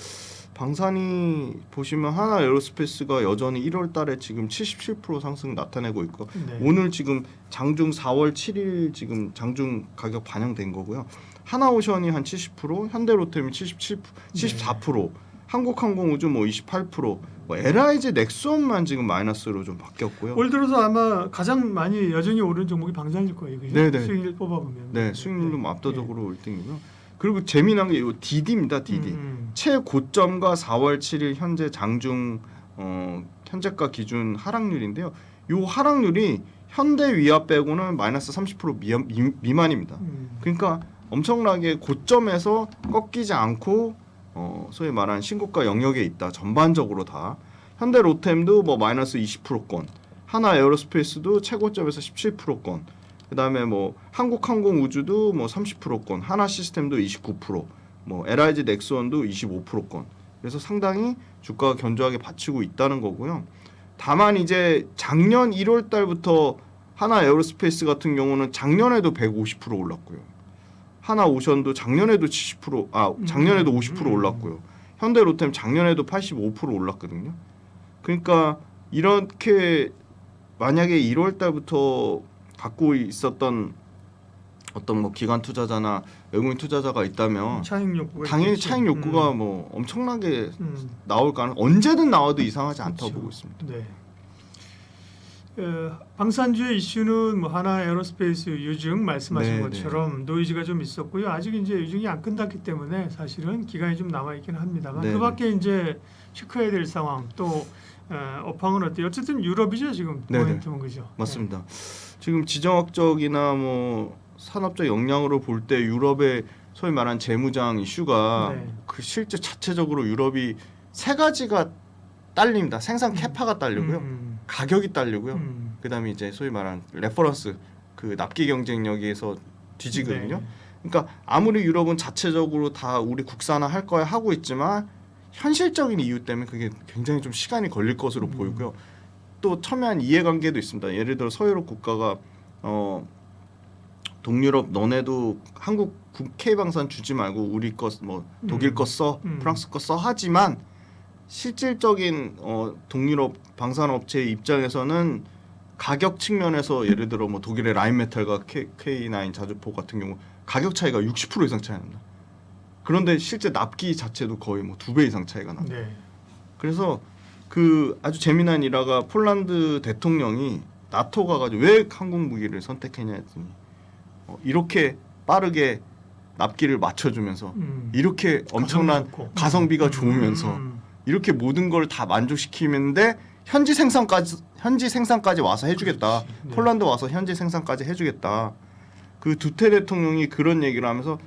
B: 방산이 보시면 하나 에어로스페이스가 여전히 1월 달에 지금 77% 상승 나타내고 있고
A: 네.
B: 오늘 지금 장중 4월 7일 지금 장중 가격 반영된 거고요. 하나오션이 한 70%, 현대로템이 74%, 한국항공우주 뭐 28%, 뭐 LIG 넥스원만 지금 마이너스로 좀 바뀌었고요.
A: 올 들어서 아마 가장 많이 여전히 오른 종목이 방산일 거예요, 그죠?
B: 네네.
A: 수익률 뽑아보면.
B: 네, 수익률도 뭐 압도적으로 1등이고요. 그리고 재미난 게 이 DD입니다. DD. 최고점과 4월 7일 현재 장중 현재가 기준 하락률인데요. 이 하락률이 현대위아 빼고는 마이너스 30% 미만입니다. 그러니까 엄청나게 고점에서 꺾이지 않고 소위 말하는 신고가 영역에 있다. 전반적으로 다. 현대로템도 뭐 마이너스 20%권, 하나 에어로스페이스도 최고점에서 17%권, 그다음에 뭐 한국항공우주도 뭐 30%권, 하나 시스템도 29%, 뭐 LIG 넥스원도 25%권. 그래서 상당히 주가가 견조하게 받치고 있다는 거고요. 다만 이제 작년 1월 달부터 하나 에어로스페이스 같은 경우는 작년에도 150% 올랐고요. 하나 오션도 작년에도 작년에도 50% 올랐고요. 현대로템 작년에도 85% 올랐거든요. 그러니까 이렇게 만약에 1월 달부터 갖고 있었던 어떤 뭐 기관 투자자나 외국인 투자자가 있다면
A: 차익 욕구가
B: 당연히
A: 있겠죠.
B: 차익 욕구가 뭐 엄청나게 나올 가능 언제든 나와도 이상하지 않다고
A: 그렇죠.
B: 보고 있습니다.
A: 네. 방산주의 이슈는 뭐 하나 에어로스페이스 유증 말씀하신
B: 네,
A: 것처럼 노이즈가 좀 있었고요. 아직 이제 유증이 안 끝났기 때문에 사실은 기간이 좀 남아 있긴 합니다만
B: 네,
A: 그밖에 이제 체크해야 될 상황 또 업황은 어때요? 어쨌든 유럽이죠 지금
B: 네,
A: 모멘텀은 그죠?
B: 맞습니다. 지금 지정학적이나 뭐 산업적 역량으로 볼 때 유럽의 소위 말한 재무장 이슈가
A: 네.
B: 그 실제 자체적으로 유럽이 세 가지가 딸립니다. 생산 캐파가 딸리고요. 가격이 딸리고요. 그다음에 이제 소위 말하는 레퍼런스 그 납기 경쟁력에서 뒤지거든요.
A: 네.
B: 그러니까 아무리 유럽은 자체적으로 다 우리 국산화 할 거야 하고 있지만 현실적인 이유 때문에 그게 굉장히 좀 시간이 걸릴 것으로 보이고요. 또 첨예한 이해관계도 있습니다. 예를 들어 서유럽 국가가 동유럽 너네도 한국 K방산 주지 말고 우리 거 뭐 독일 거 써, 프랑스 거 써 하지만 실질적인 동유럽 방산업체의 입장에서는 가격 측면에서 예를 들어 뭐 독일의 라인메탈과 K9 자주포 같은 경우 가격 차이가 60% 이상 차이 납니다. 그런데 실제 납기 자체도 거의 뭐 2배 이상 차이가 납니다.
A: 네.
B: 그래서 그 아주 재미난 일화가 폴란드 대통령이 나토가 가지고 왜 한국 무기를 선택했냐 했더니 이렇게 빠르게 납기를 맞춰주면서 이렇게 엄청난 가성비가 좋으면서 이렇게 모든 걸 다 만족시키는데 현지 생산까지 와서 해주겠다.
A: 네.
B: 폴란드 와서 현지 생산까지 해주겠다. 그 두테 대통령이 그런 얘기를 하면서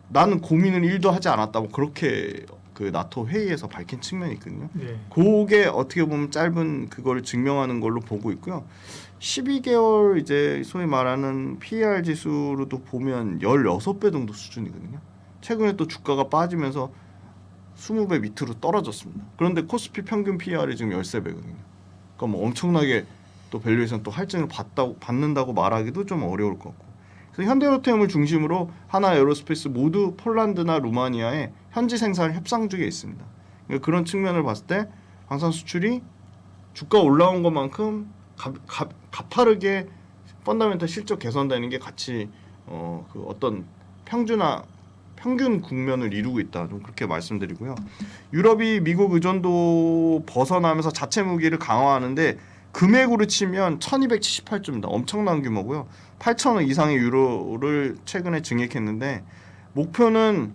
B: 나는 고민을 1도 하지 않았다고 그렇게 그 나토 회의에서 밝힌 측면이 있거든요.
A: 네.
B: 그게 어떻게 보면 짧은 그걸 증명하는 걸로 보고 있고요. 12개월 이제 소위 말하는 PER 지수로도 보면 16배 정도 수준이거든요. 최근에 또 주가가 빠지면서 20배 밑으로 떨어졌습니다. 그런데 코스피 평균 PER이 지금 13배거든요. 그러니까 뭐 엄청나게 또 밸류에이션 또 할증을 받는다고 말하기도 좀 어려울 것 같고. 그래서 현대로템을 중심으로 하나 에어로스페이스 모두 폴란드나 루마니아에 현지 생산 협상 중에 있습니다. 그러니까 그런 측면을 봤을 때 방산 수출이 주가 올라온 것만큼 가파르게 펀더멘털 실적 개선되는 게 같이 그 어떤 평균 국면을 이루고 있다. 좀 그렇게 말씀드리고요. 유럽이 미국 의존도 벗어나면서 자체 무기를 강화하는데 금액으로 치면 1278조입니다. 엄청난 규모고요. 8천억 이상의 유로를 최근에 증액했는데 목표는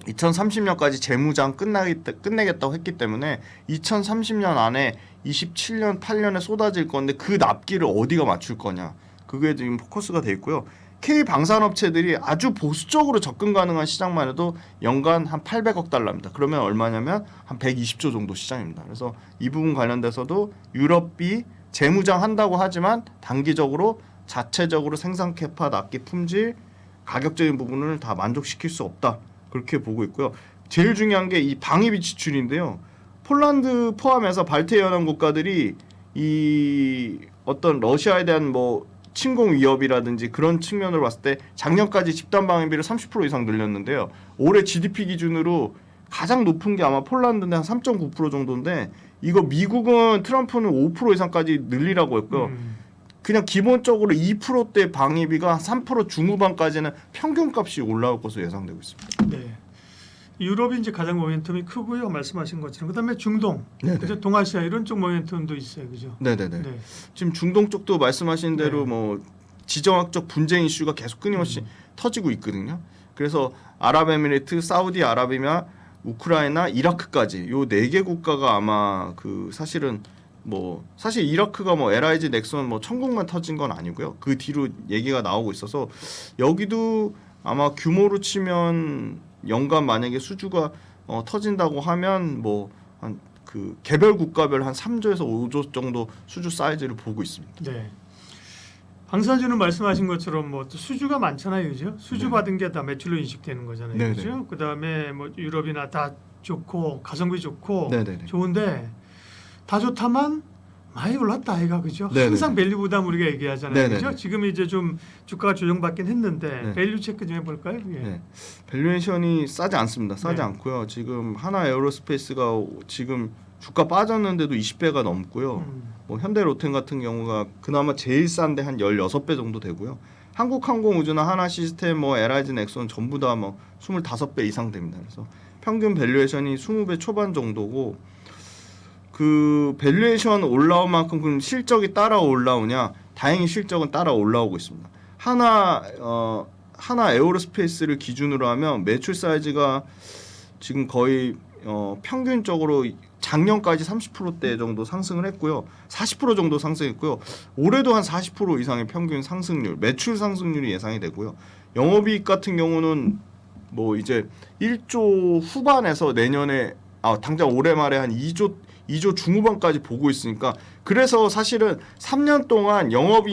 B: 2030년까지 재무장 끝내겠다고 했기 때문에 2030년 안에 27년, 8년에 쏟아질 건데 그 납기를 어디가 맞출 거냐. 그게 지금 포커스가 돼 있고요. K 방산업체들이 아주 보수적으로 접근 가능한 시장만 해도 연간 한 800억 달러입니다. 그러면 얼마냐면 한 120조 정도 시장입니다. 그래서 이 부분 관련돼서도 유럽이 재무장 한다고 하지만 단기적으로 자체적으로 생산 캐파, 납기 품질, 가격적인 부분을 다 만족시킬 수 없다. 그렇게 보고 있고요. 제일 중요한 게 이 방위비 지출인데요. 폴란드 포함해서 발트 연합 국가들이 이 어떤 러시아에 대한 뭐 침공 위협이라든지 그런 측면으로 봤을 때 작년까지 집단 방위비를 30% 이상 늘렸는데요. 올해 GDP 기준으로 가장 높은 게 아마 폴란드인데 한 3.9% 정도인데 이거 미국은 트럼프는 5% 이상까지 늘리라고 했고요. 그냥 기본적으로 2%대 방위비가 한 3% 중후반까지는 평균값이 올라올 것으로 예상되고 있습니다.
A: 네. 유럽이 이제 가장 모멘텀이 크고요. 말씀하신 것처럼 그다음에 중동,
B: 네네.
A: 그죠? 동아시아 이런 쪽 모멘텀도 있어요, 그죠?
B: 네네네.
A: 네.
B: 지금 중동 쪽도 말씀하신 대로
A: 네.
B: 뭐 지정학적 분쟁 이슈가 계속 끊임없이 터지고 있거든요. 그래서 아랍에미리트, 사우디아라비아, 우크라이나, 이라크까지 요 4개 국가가 아마 그 사실 이라크가 뭐 LIG 넥슨 뭐 천국만 터진 건 아니고요. 그 뒤로 얘기가 나오고 있어서 여기도 아마 규모로 치면 연간 만약에 수주가 터진다고 하면 뭐 한 그 개별 국가별 한 3조에서 5조 정도 수주 사이즈를 보고 있습니다.
A: 네. 방산주는 말씀하신 것처럼 뭐 또 수주가 많잖아요, 그죠? 수주
B: 네.
A: 받은 게 다 매출로 인식되는 거잖아요,
B: 네네.
A: 그죠? 그다음에 뭐 유럽이나 다 좋고 가성비 좋고
B: 네네네.
A: 좋은데 다 좋다만 많이 올랐다 아이가 그죠?
B: 네네네.
A: 항상 밸류 부담 우리가 얘기하잖아요,
B: 네네네.
A: 그죠? 지금 이제 좀 주가가 조정받긴 했는데
B: 네.
A: 밸류 체크 좀 해볼까요? 예.
B: 네. 밸류에이션이 싸지 않습니다. 싸지
A: 네.
B: 않고요. 지금 하나 에어로스페이스가 지금 주가 빠졌는데도 20배가 넘고요. 뭐 현대로템 같은 경우가 그나마 제일 싼데 한 16배 정도 되고요. 한국항공우주나 하나시스템, 뭐 LIG 넥슨 전부 다 뭐 25배 이상 됩니다. 그래서 평균 밸류에이션이 20배 초반 정도고 그 밸류에이션 올라온 만큼 그럼 실적이 따라 올라오냐? 다행히 실적은 따라 올라오고 있습니다. 하나 에어로스페이스를 기준으로 하면 매출 사이즈가 지금 거의 평균적으로 작년까지 30%대 정도 상승을 했고요. 40% 정도 상승했고요. 올해도 한 40% 이상의 평균 상승률, 매출 상승률이 예상이 되고요. 영업이익 같은 경우는 뭐 이제 1조 후반에서 내년에 당장 올해 말에 한 2조 2조 중후반까지 보고 있으니까 그래서 사실은 3년 동안 영업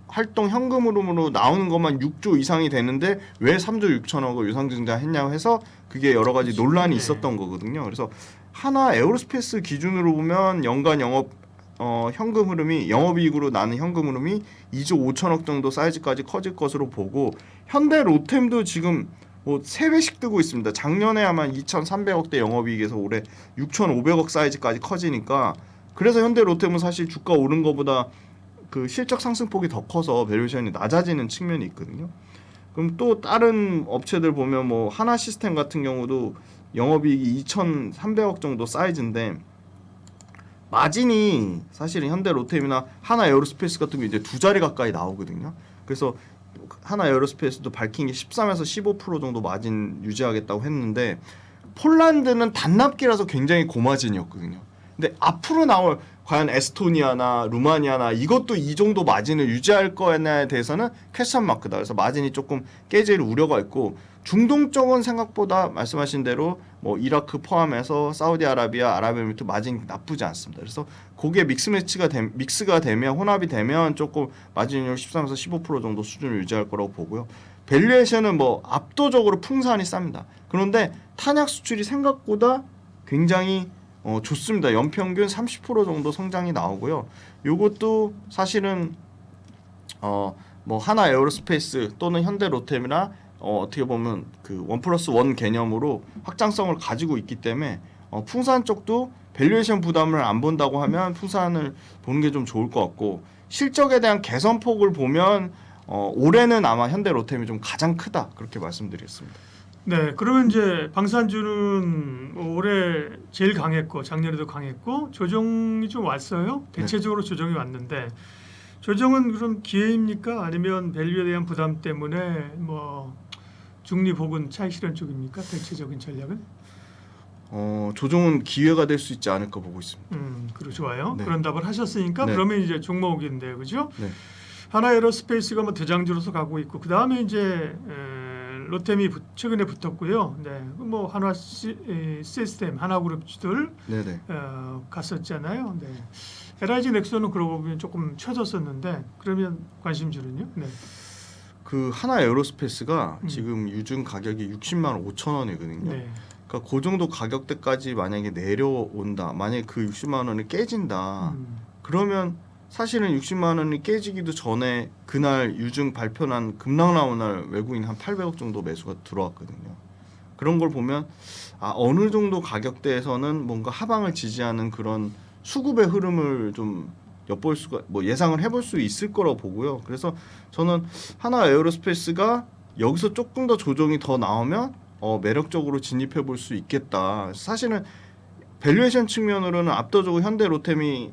B: 활동 현금 흐름으로 나오는 것만 6조 이상이 되는데 왜 3조 6천억을 유상증자 했냐고 해서 그게 여러 가지 논란이 있었던 거거든요. 그래서 하나 에어로스페이스 기준으로 보면 연간 현금 흐름이 영업이익으로 나는 현금 흐름이 2조 5천억 정도 사이즈까지 커질 것으로 보고 현대 로템도 지금 뭐 3배씩 뜨고 있습니다. 작년에 아마 2,300억대 영업이익에서 올해 6,500억 사이즈까지 커지니까 그래서 현대 로템은 사실 주가 오른 것보다 그 실적 상승폭이 더 커서 밸류에이션이 낮아지는 측면이 있거든요. 그럼 또 다른 업체들 보면 뭐 하나 시스템 같은 경우도 영업이익이 2,300억 정도 사이즈인데 마진이 사실은 현대 로템이나 하나 에어로스페이스 같은 게 이제 2자리 가까이 나오거든요. 그래서 하나 에어로스페이스도 밝힌 게 13에서 15% 정도 마진 유지하겠다고 했는데 폴란드는 단납기라서 굉장히 고마진이었거든요. 근데 앞으로 나올 과연 에스토니아나 루마니아나 이것도 이 정도 마진을 유지할 거냐에 대해서는 퀘스천 마크다. 그래서 마진이 조금 깨질 우려가 있고 중동 쪽은 생각보다 말씀하신 대로 뭐 이라크 포함해서 사우디아라비아, 아랍에미리트 마진이 나쁘지 않습니다. 그래서 그게 믹스가 되면 혼합이 되면 조금 마진율 13에서 15% 정도 수준을 유지할 거라고 보고요. 밸류에이션은 뭐 압도적으로 풍산이 쌉니다. 그런데 탄약 수출이 생각보다 굉장히 좋습니다. 연평균 30% 정도 성장이 나오고요. 요것도 사실은 뭐 하나 에어로스페이스 또는 현대 로템이나 어떻게 보면 그 1+1 개념으로 확장성을 가지고 있기 때문에 풍산 쪽도 밸류에이션 부담을 안 본다고 하면 풍산을 보는 게 좀 좋을 것 같고 실적에 대한 개선폭을 보면 올해는 아마 현대 로템이 좀 가장 크다 그렇게 말씀드리겠습니다.
A: 네, 그러면 이제 방산주는 올해 제일 강했고 작년에도 강했고 조정이 좀 왔어요. 대체적으로 조정이 왔는데 조정은 그럼 기회입니까? 아니면 밸류에 대한 부담 때문에 뭐 중립 혹은 차익 실현 쪽입니까? 대체적인 전략은?
B: 조정은 기회가 될 수 있지 않을까 보고 있습니다.
A: 그리고 좋아요.
B: 네.
A: 그런 답을 하셨으니까
B: 네.
A: 그러면 이제 종목인데 그죠?
B: 네.
A: 하나 에어로스페이스가 뭐 대장주로서 가고 있고 그 다음에 이제 로템이 최근에 붙었고요. 네, 뭐 한화 시스템, 하나그룹주들
B: 네네.
A: 갔었잖아요. 네. LIG 넥슨은 그러고 보면 조금 쳐졌었는데 그러면 관심주는요? 네.
B: 그 하나 에어로스페이스가
A: 음.
B: 지금 유증 가격이 60만 5천 원이거든요.
A: 네.
B: 그러니까 그 정도 가격대까지 만약에 내려온다. 만약에 그 60만 원이 깨진다. 그러면 사실은 60만 원이 깨지기도 전에 그날 유증 발표난 급락 나온 날 외국인 한 800억 정도 매수가 들어왔거든요. 그런 걸 보면 어느 정도 가격대에서는 뭔가 하방을 지지하는 그런 수급의 흐름을 좀 엿볼 수가 예상을 해볼 수 있을 거라고 보고요. 그래서 저는 하나 에어로스페이스가 여기서 조금 더 조정이 더 나오면 매력적으로 진입해 볼 수 있겠다. 사실은 밸류에이션 측면으로는 압도적으로 현대 로템이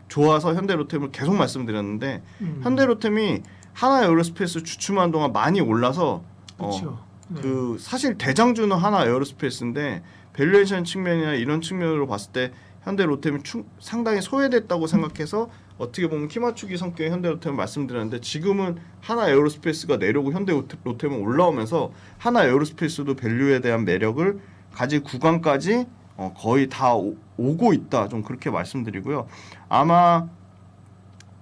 B: 좋아서 현대 로템을 계속 말씀드렸는데 현대 로템이 하나 에어로스페이스 주춤한 동안 많이 올라서
A: 그렇죠. 네.
B: 그 사실 대장주는 하나 에어로스페이스인데 밸류에이션 측면이나 이런 측면으로 봤을 때 현대 로템이 상당히 소외됐다고 생각해서 어떻게 보면 키맞추기 성격의 현대 로템을 말씀드렸는데 지금은 하나 에어로스페이스가 내려오고 현대 로템은 올라오면서 하나 에어로스페이스도 밸류에 대한 매력을 가질 구간까지 거의 다 오고 있다. 좀 그렇게 말씀드리고요. 아마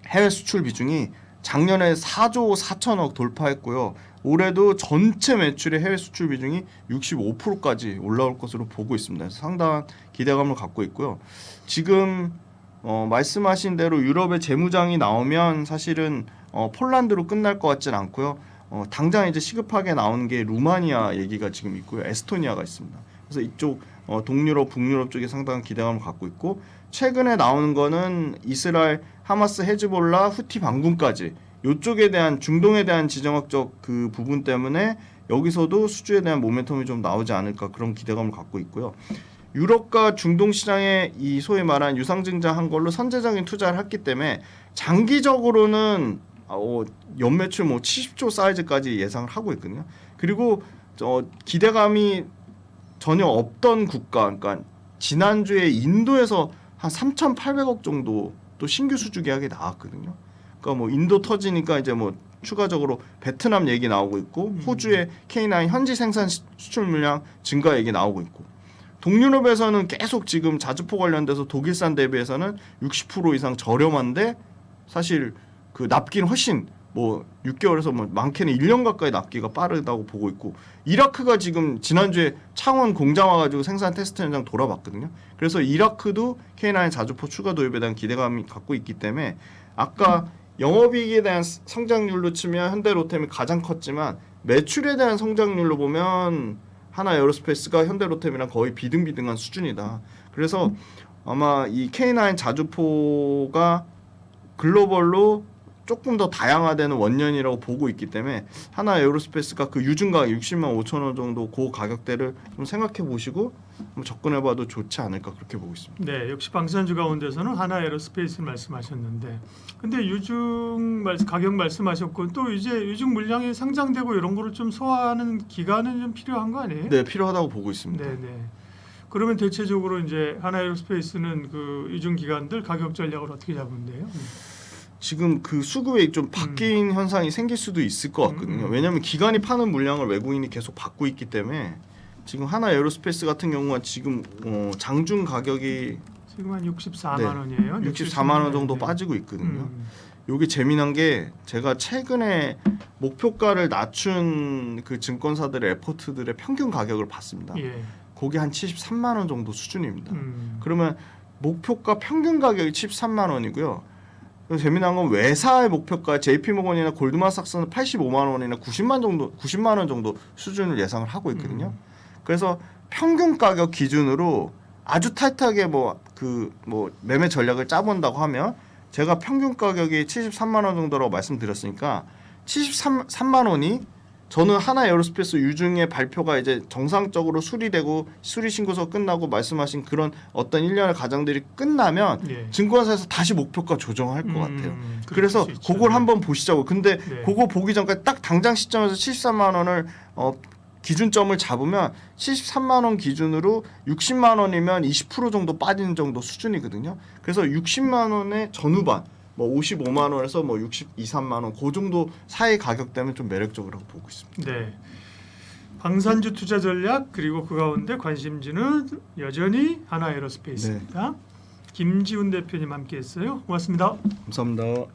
B: 해외 수출 비중이 작년에 4조 4천억 돌파했고요. 올해도 전체 매출의 해외 수출 비중이 65%까지 올라올 것으로 보고 있습니다. 그래서 상당한 기대감을 갖고 있고요. 지금 말씀하신 대로 유럽의 재무장이 나오면 사실은 폴란드로 끝날 것 같지는 않고요. 당장 이제 시급하게 나오는 게 루마니아 얘기가 지금 있고요. 에스토니아가 있습니다. 그래서 이쪽 동유럽, 북유럽 쪽에 상당한 기대감을 갖고 있고 최근에 나오는 거는 이스라엘, 하마스, 헤즈볼라, 후티 반군까지 이쪽에 대한 중동에 대한 지정학적 그 부분 때문에 여기서도 수주에 대한 모멘텀이 좀 나오지 않을까 그런 기대감을 갖고 있고요. 유럽과 중동 시장에 이 소위 말한 유상증자한 걸로 선제적인 투자를 했기 때문에 장기적으로는 연매출 70조 사이즈까지 예상을 하고 있거든요. 그리고 기대감이 전혀 없던 국가, 그러니까 지난주에 인도에서 한 3,800억 정도 또 신규 수주 계약이 나왔거든요. 그러니까 인도 터지니까 이제 추가적으로 베트남 얘기 나오고 있고 호주의 K9 현지 생산 수출 물량 증가 얘기 나오고 있고 동유럽에서는 계속 지금 자주포 관련돼서 독일산 대비해서는 60% 이상 저렴한데 사실 그 납기는 훨씬 뭐 6개월에서 뭐 많게는 1년 가까이 납기가 빠르다고 보고 있고 이라크가 지금 지난주에 창원 공장 와가지고 생산 테스트 현장 돌아봤거든요. 그래서 이라크도 K9 자주포 추가 도입에 대한 기대감이 갖고 있기 때문에 아까 영업이익에 대한 성장률로 치면 현대로템이 가장 컸지만 매출에 대한 성장률로 보면 하나에어로스페이스가 현대로템이랑 거의 비등비등한 수준이다. 그래서 아마 이 K9 자주포가 글로벌로 조금 더 다양화되는 원년이라고 보고 있기 때문에 하나에어로스페이스가 그 유증가격 60만 5천 원 정도 그 가격대를 좀 생각해 보시고 한번 접근해봐도 좋지 않을까 그렇게 보고 있습니다.
A: 네, 역시 방산주 가운데서는 하나에어로스페이스 말씀하셨는데, 근데 유증 가격 말씀하셨고 또 이제 유증 물량이 상장되고 이런 거를 좀 소화하는 기간은 좀 필요한 거 아니에요?
B: 네, 필요하다고 보고 있습니다.
A: 네, 네. 그러면 대체적으로 이제 하나에어로스페이스는 그 유증 기관들 가격 전략을 어떻게 잡은대요?
B: 지금 그 수급에 좀 바뀐 현상이 생길 수도 있을 것 같거든요. 왜냐하면 기관이 파는 물량을 외국인이 계속 받고 있기 때문에 지금 하나에어로스페이스 같은 경우는 지금 장중 가격이
A: 지금 한 64만
B: 네,
A: 원이에요.
B: 64만 원 정도
A: 네.
B: 빠지고 있거든요. 요게 재미난 게 제가 최근에 목표가를 낮춘 그 증권사들의 에포트들의 평균 가격을 봤습니다.
A: 예.
B: 그게 한 73만 원 정도 수준입니다. 그러면 목표가 평균 가격이 73만 원이고요. 재미난 건 외사의 목표가 JP모건이나 골드만삭스는 85만 원이나 90만 원 정도 수준을 예상을 하고 있거든요. 그래서 평균 가격 기준으로 아주 타이트하게 뭐 매매 전략을 짜본다고 하면 제가 평균 가격이 73만 원 정도라고 말씀드렸으니까 73만 원이 저는 하나에어로스페이스 유증의 발표가 이제 정상적으로 수리되고 수리 신고서 끝나고 말씀하신 그런 어떤 일련의 과정들이 끝나면
A: 예.
B: 증권사에서 다시 목표가 조정할 것 같아요.
A: 그럴
B: 그래서
A: 수 있죠.
B: 그걸
A: 네.
B: 한번 보시자고. 근데
A: 네.
B: 그거 보기 전까지 딱 당장 시점에서 73만 원을 기준점을 잡으면 73만 원 기준으로 60만 원이면 20% 정도 빠지는 정도 수준이거든요. 그래서 60만 원의 전후반 뭐 55만 원에서 뭐 62, 3만 원 그 정도 사이 가격대면 좀 매력적이라고 보고 있습니다.
A: 네. 방산주 투자 전략 그리고 그 가운데 관심주는 여전히 하나에어로스페이스입니다. 김지훈 대표님 함께했어요. 고맙습니다.
B: 감사합니다.